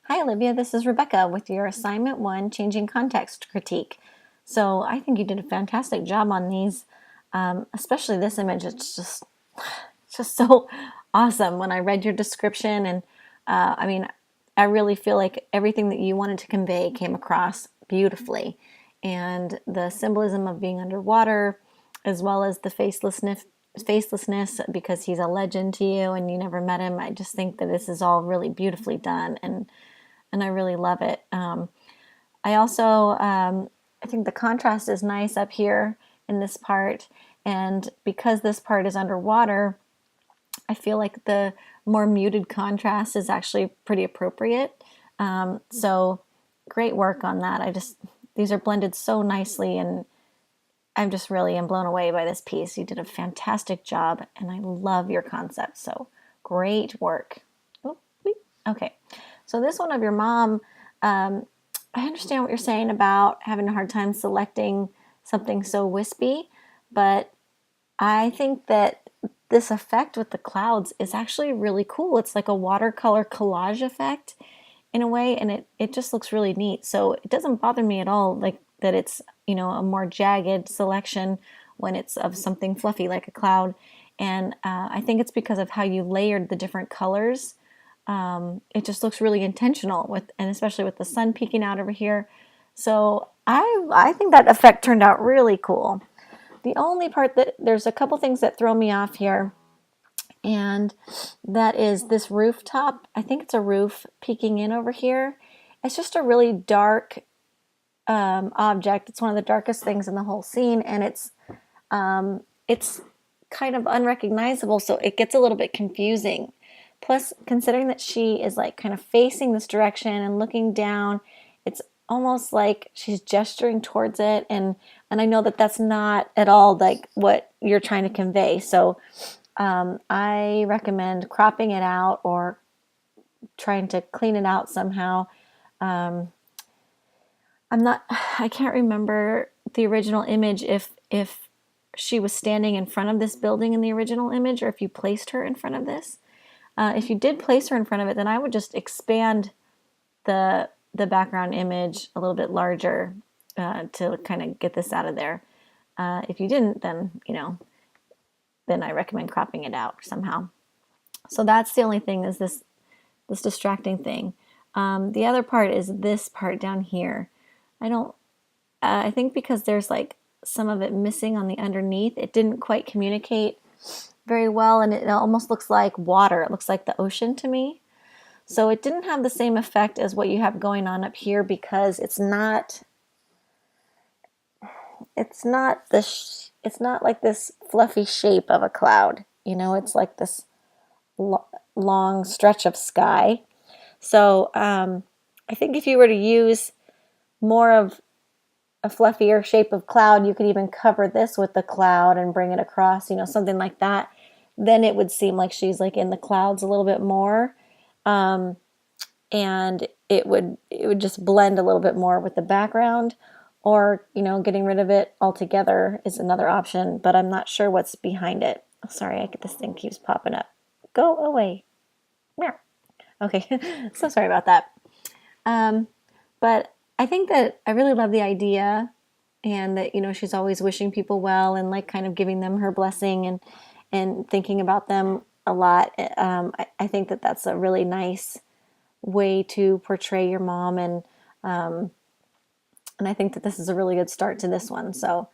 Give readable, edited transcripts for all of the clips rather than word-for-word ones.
Hi, Olivia. This is Rebecca with your Assignment 1 Changing Context Critique. So I think you did a fantastic job on these, especially this image. It's just so awesome. When I read your description, and I mean, I really feel like everything that you wanted to convey came across beautifully. And the symbolism of being underwater, as well as the facelessness because he's a legend to you and you never met him. I just think that this is all really beautifully done, and I really love it. I also I think the contrast is nice up here in this part, and because this part is underwater, I feel like the more muted contrast is actually pretty appropriate. So great work on that. These are blended so nicely, and I'm just really am blown away by this piece. You did a fantastic job, and I love your concept. So great work. Oh, okay. So this one of your mom, I understand what you're saying about having a hard time selecting something so wispy, but I think that this effect with the clouds is actually really cool. It's like a watercolor collage effect in a way, and it just looks really neat. So it doesn't bother me at all, like that it's, a more jagged selection when it's of something fluffy like a cloud. And I think it's because of how you layered the different colors. It just looks really intentional and especially with the sun peeking out over here. So I think that effect turned out really cool. The only part that there's a couple things that throw me off here, and that is this rooftop. I think it's a roof peeking in over here. It's just a really dark object. It's one of the darkest things in the whole scene, and it's kind of unrecognizable, so it gets a little bit confusing. Plus, considering that she is like kind of facing this direction and looking down, it's almost like she's gesturing towards it, and I know that that's not at all like what you're trying to convey. So I recommend cropping it out or trying to clean it out somehow. Um, I can't remember the original image if she was standing in front of this building in the original image, or if you placed her in front of this. If you did place her in front of it, then I would just expand the background image a little bit larger to kind of get this out of there. If you didn't, then then I recommend cropping it out somehow. So that's the only thing, is this distracting thing. The other part is this part down here. I don't. I think because there's like some of it missing on the underneath, it didn't quite communicate very well, and it almost looks like water. It looks like the ocean to me. So it didn't have the same effect as what you have going on up here, because it's not like this fluffy shape of a cloud. It's like this long stretch of sky. So I think if you were to use more of a fluffier shape of cloud, you could even cover this with the cloud and bring it across, something like that. Then it would seem like she's like in the clouds a little bit more. And it would just blend a little bit more with the background, or getting rid of it altogether is another option, but I'm not sure what's behind it. Oh, sorry, this thing keeps popping up. Go away. Okay. So sorry about that. But I think that I really love the idea, and that she's always wishing people well and like kind of giving them her blessing, and thinking about them a lot. I think that that's a really nice way to portray your mom, and I think that this is a really good start to this one. So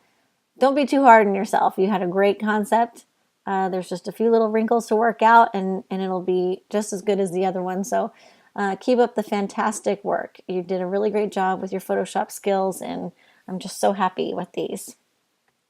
don't be too hard on yourself. You had a great concept. There's just a few little wrinkles to work out, and it'll be just as good as the other one. So keep up the fantastic work. You did a really great job with your Photoshop skills, and I'm just so happy with these.